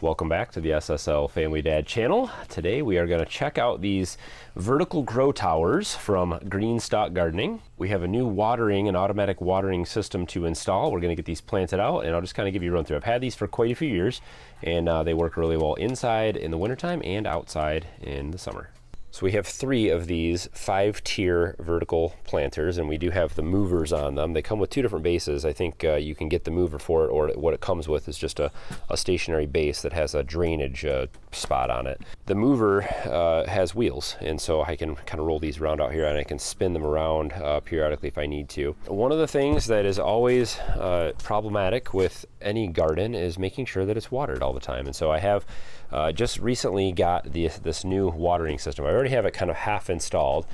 Welcome back to the SSL Family Dad channel. Today we are going to check out these vertical grow towers from Green Stalk Gardening. We have a new watering and automatic watering system to install. We're going to get these planted out and I'll just kind of give you a run through. I've had these for quite a few years and they work really well inside in the wintertime and outside in the summer. So we have 3 of these 5-tier vertical planters, and we do have the movers on them. They come with 2 different bases. I think you can get the mover for it, or what it comes with is just a stationary base that has a drainage spot on it. The mover has wheels, and so I can kind of roll these around out here and I can spin them around periodically if I need to. One of the things that is always problematic with any garden is making sure that it's watered all the time. And so I have just recently got this new watering system. I already have it kind of half installed,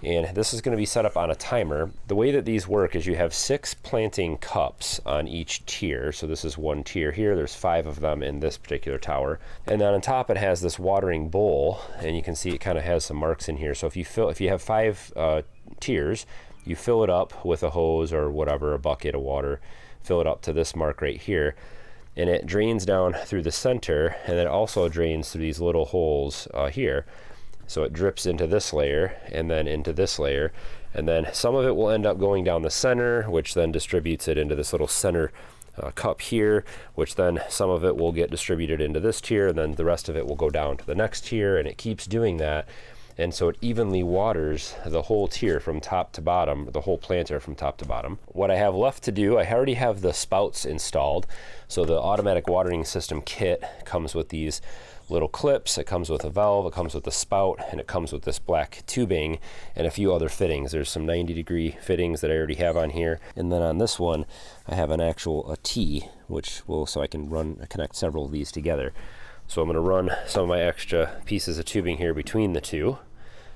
and this is going to be set up on a timer. The way that these work is you have 6 planting cups on each tier. So this is one tier here. There's 5 of them in this particular tower, and then on top it has this watering bowl, and you can see it kind of has some marks in here. So if you have 5 tiers, you fill it up with a hose or whatever, a bucket of water, fill it up to this mark right here, and it drains down through the center, and it also drains through these little holes here. So it drips into this layer and then into this layer, and then some of it will end up going down the center, which then distributes it into this little center cup here, which then some of it will get distributed into this tier, and then the rest of it will go down to the next tier, and it keeps doing that. And so it evenly waters the whole tier from top to bottom, the whole planter from top to bottom. What I have left to do, I already have the spouts installed. So the automatic watering system kit comes with these little clips, it comes with a valve, it comes with a spout, and it comes with this black tubing and a few other fittings. There's some 90-degree fittings that I already have on here. And then on this one, I have an actual T, so I can connect several of these together. So I'm going to run some of my extra pieces of tubing here between the 2,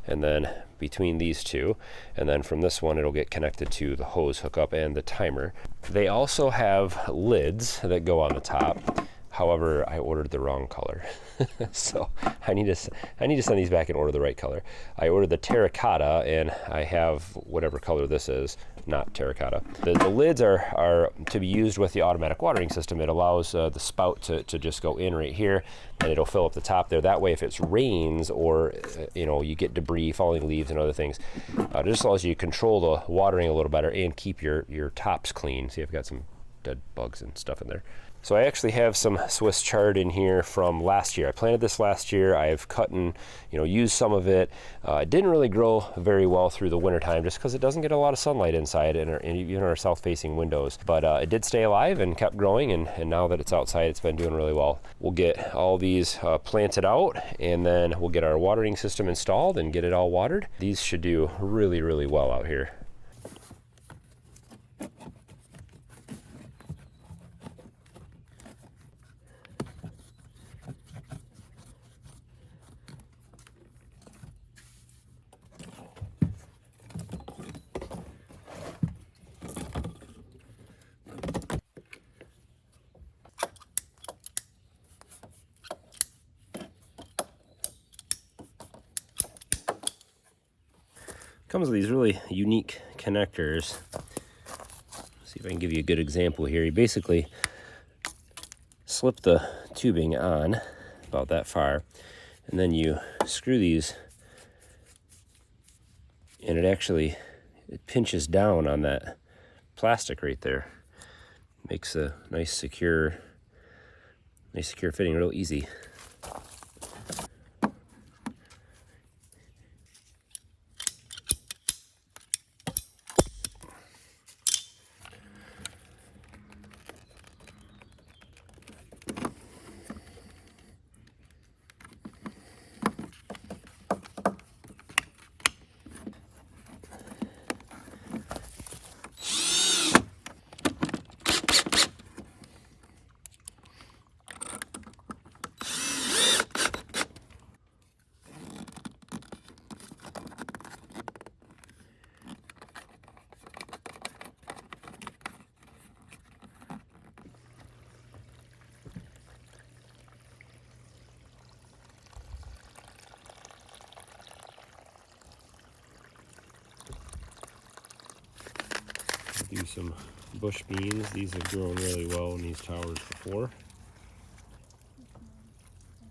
and then between these 2, and then from this one it'll get connected to the hose hookup and the timer. They also have lids that go on the top. However, I ordered the wrong color. So I need to send these back and order the right color. I ordered the terracotta, and I have whatever color this is, not terracotta. The lids are to be used with the automatic watering system. It allows the spout to just go in right here, and it'll fill up the top there. That way, if it rains or you get debris, falling leaves and other things, it just allows you to control the watering a little better and keep your tops clean. See, I've got some dead bugs and stuff in there. So I actually have some Swiss chard in here from last year. I planted this last year. I've cut and used some of it. It didn't really grow very well through the wintertime just because it doesn't get a lot of sunlight inside in our south-facing windows. But it did stay alive and kept growing, and now that it's outside, it's been doing really well. We'll get all these planted out, and then we'll get our watering system installed and get it all watered. These should do really, really well out here. Comes with these really unique connectors. Let's see if I can give you a good example here. You basically slip the tubing on about that far, and then you screw these, and it pinches down on that plastic right there. Makes a nice secure fitting, real easy. Do some bush beans. These have grown really well in these towers before.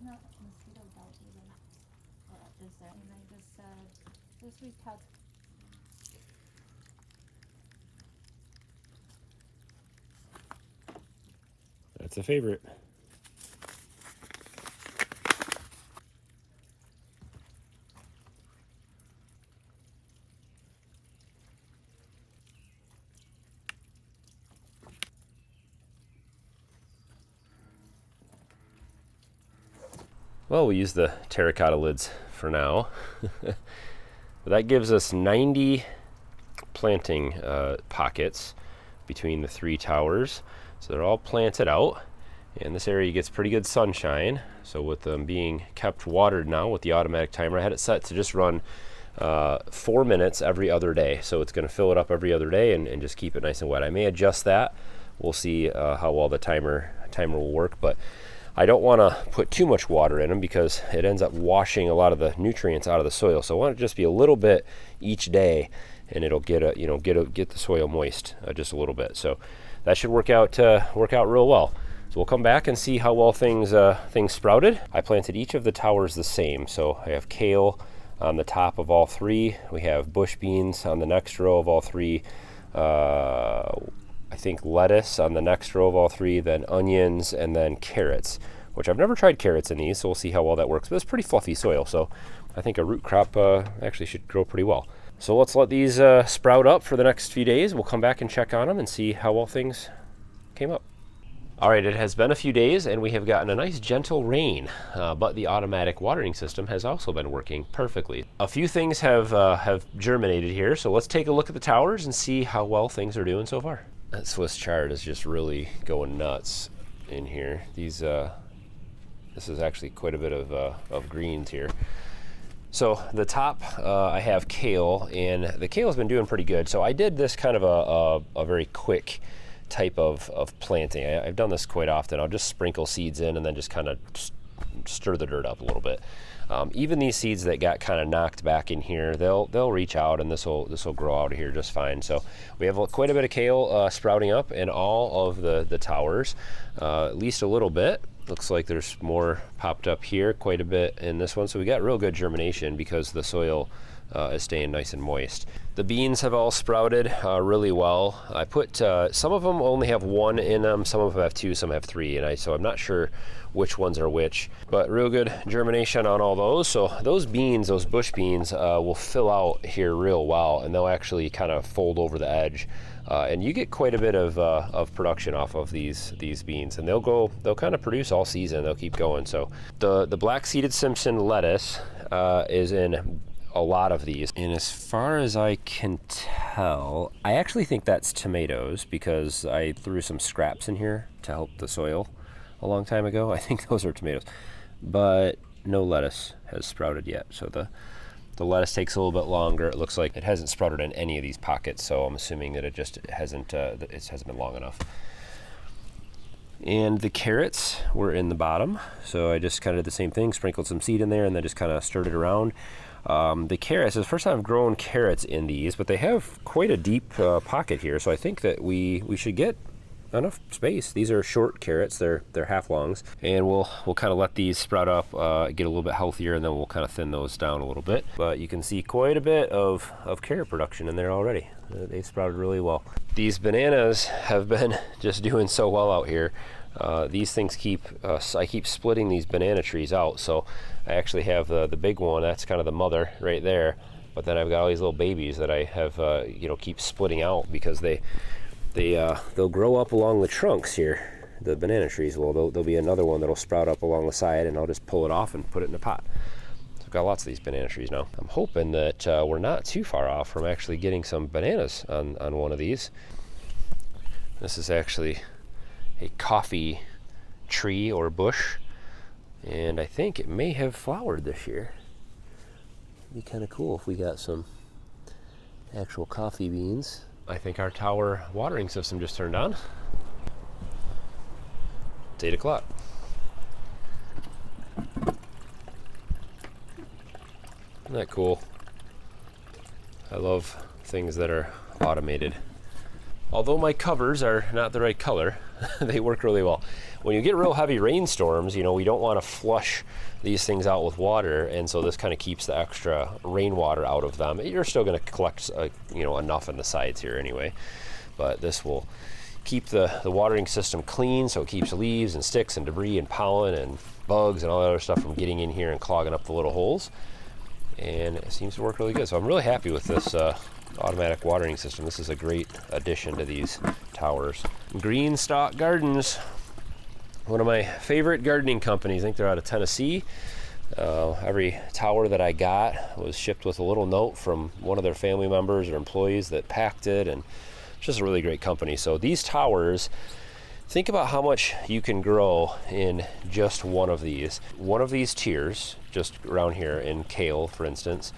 not mosquito bite either. Or is there? And I just said, this week had. That's a favorite. Well, we'll use the terracotta lids for now. That gives us 90 planting pockets between the 3 towers. So they're all planted out, and this area gets pretty good sunshine. So with them being kept watered now with the automatic timer, I had it set to just run 4 minutes every other day. So it's going to fill it up every other day and just keep it nice and wet. I may adjust that. We'll see how well the timer will work, but I don't want to put too much water in them because it ends up washing a lot of the nutrients out of the soil. So I want it to just be a little bit each day, and it'll get the soil moist just a little bit. So that should work out real well. So we'll come back and see how well things sprouted. I planted each of the towers the same. So I have kale on the top of all 3. We have bush beans on the next row of all 3. I think lettuce on the next row of all 3, then onions, and then carrots, which I've never tried carrots in these, so we'll see how well that works. But it's pretty fluffy soil, so I think a root crop actually should grow pretty well. So let's let these sprout up for the next few days. We'll come back and check on them and see how well things came up. All right, it has been a few days and we have gotten a nice gentle rain, but the automatic watering system has also been working perfectly. A few things have germinated here, so let's take a look at the towers and see how well things are doing so far. That Swiss chard is just really going nuts in here. This is actually quite a bit of greens here. So the top, I have kale, and the kale has been doing pretty good. So I did this kind of a very quick type of planting. I've done this quite often. I'll just sprinkle seeds in and then just kind of stir the dirt up a little bit. Even these seeds that got kind of knocked back in here, they'll reach out and this will grow out of here just fine. So we have quite a bit of kale sprouting up in all of the towers, at least a little bit. Looks like there's more popped up here, quite a bit in this one. So we got real good germination because the soil is staying nice and moist. The beans have all sprouted really well. I put some of them only have 1 in them, some of them have 2, some have 3, and so I'm not sure which ones are which, but real good germination on all those. So those beans, those bush beans, will fill out here real well, and they'll actually kind of fold over the edge, and you get quite a bit of production off of these beans, and they'll kind of produce all season. They'll keep going. So the black seeded Simpson lettuce is in a lot of these, and as far as I can tell, I actually think that's tomatoes because I threw some scraps in here to help the soil a long time ago. I think those are tomatoes, but no lettuce has sprouted yet. So the lettuce takes a little bit longer. It looks like it hasn't sprouted in any of these pockets, so I'm assuming that it hasn't been long enough. And the carrots were in the bottom, so I just kind of did the same thing, sprinkled some seed in there and then just kind of stirred it around. The carrots, it's the first time I've grown carrots in these, but they have quite a deep pocket here, so I think that we should get enough space. These are short carrots, they're half longs, and we'll kind of let these sprout up, get a little bit healthier, and then we'll kind of thin those down a little bit. But you can see quite a bit of carrot production in there already. They sprouted really well. These bananas have been just doing so well out here. These things I keep splitting these banana trees out, so I actually have the big one, that's kind of the mother right there, but then I've got all these little babies that I have keep splitting out because they'll grow up along the trunks here. The banana trees there'll be another one that'll sprout up along the side, and I'll just pull it off and put it in a pot. So I've got lots of these banana trees now. I'm hoping that we're not too far off from actually getting some bananas on one of these. This is actually a coffee tree or bush, and I think it may have flowered this year. It'd be kind of cool if we got some actual coffee beans. I think our tower watering system just turned on. It's 8 o'clock. Isn't that cool? I love things that are automated. Although my covers are not the right color, they work really well. when you get real heavy rainstorms, you know, we don't want to flush these things out with water, and so this kind of keeps the extra rainwater out of them. You're still going to collect, you know, enough in the sides here anyway, but this will keep the watering system clean, so it keeps leaves and sticks and debris and pollen and bugs and all that other stuff from getting in here and clogging up the little holes. And it seems to work really good. So I'm really happy with this automatic watering system. This is a great addition to these towers. Greenstock Gardens, one of my favorite gardening companies. I think they're out of Tennessee. Every tower that I got was shipped with a little note from one of their family members or employees that packed it, and it's just a really great company. So these towers, think about how much you can grow in just one of these. One of these tiers, just around here in kale, for instance,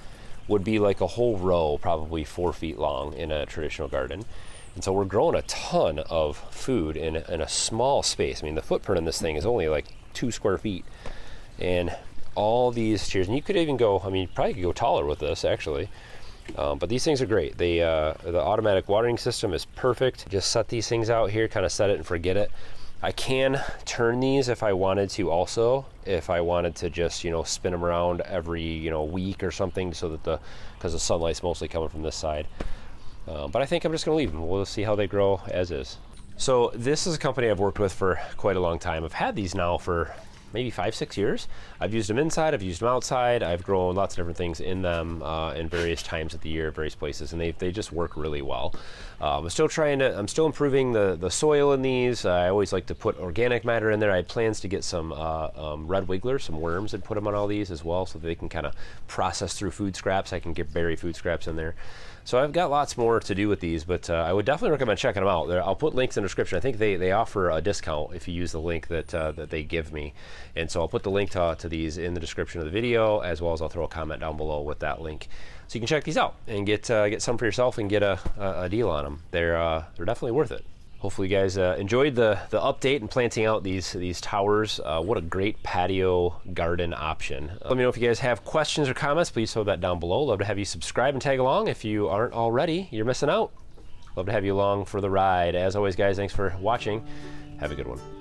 would be like a whole row, probably 4 feet long in a traditional garden. And so we're growing a ton of food in a small space. I mean, the footprint in this thing is only like 2 square feet. And all these tiers, and you could even go, I mean, you probably could go taller with this actually. But these things are great. The automatic watering system is perfect. Just set these things out here, kind of set it and forget it. I can turn these if I wanted to also, if I wanted to just, you know, spin them around every, you know, week or something, so that because the sunlight's mostly coming from this side. But I think I'm just gonna leave them. We'll see how they grow as is. So this is a company I've worked with for quite a long time. I've had these now for maybe 5-6 years. I've used them inside, I've used them outside, I've grown lots of different things in them in various times of the year, various places, and they just work really well. I'm still improving the soil in these. I always like to put organic matter in there. I had plans to get some red wigglers, some worms, and put them on all these as well, so that they can kind of process through food scraps. I can get berry food scraps in there. So I've got lots more to do with these, but I would definitely recommend checking them out. I'll put links in the description. I think they offer a discount if you use the link that they give me. And so I'll put the link to these in the description of the video, as well as I'll throw a comment down below with that link. So you can check these out and get some for yourself and get a deal on them. They're definitely worth it. Hopefully you guys enjoyed the update and planting out these towers. What a great patio garden option. Let me know if you guys have questions or comments. Please throw that down below. Love to have you subscribe and tag along. If you aren't already, you're missing out. Love to have you along for the ride. As always, guys, thanks for watching. Have a good one.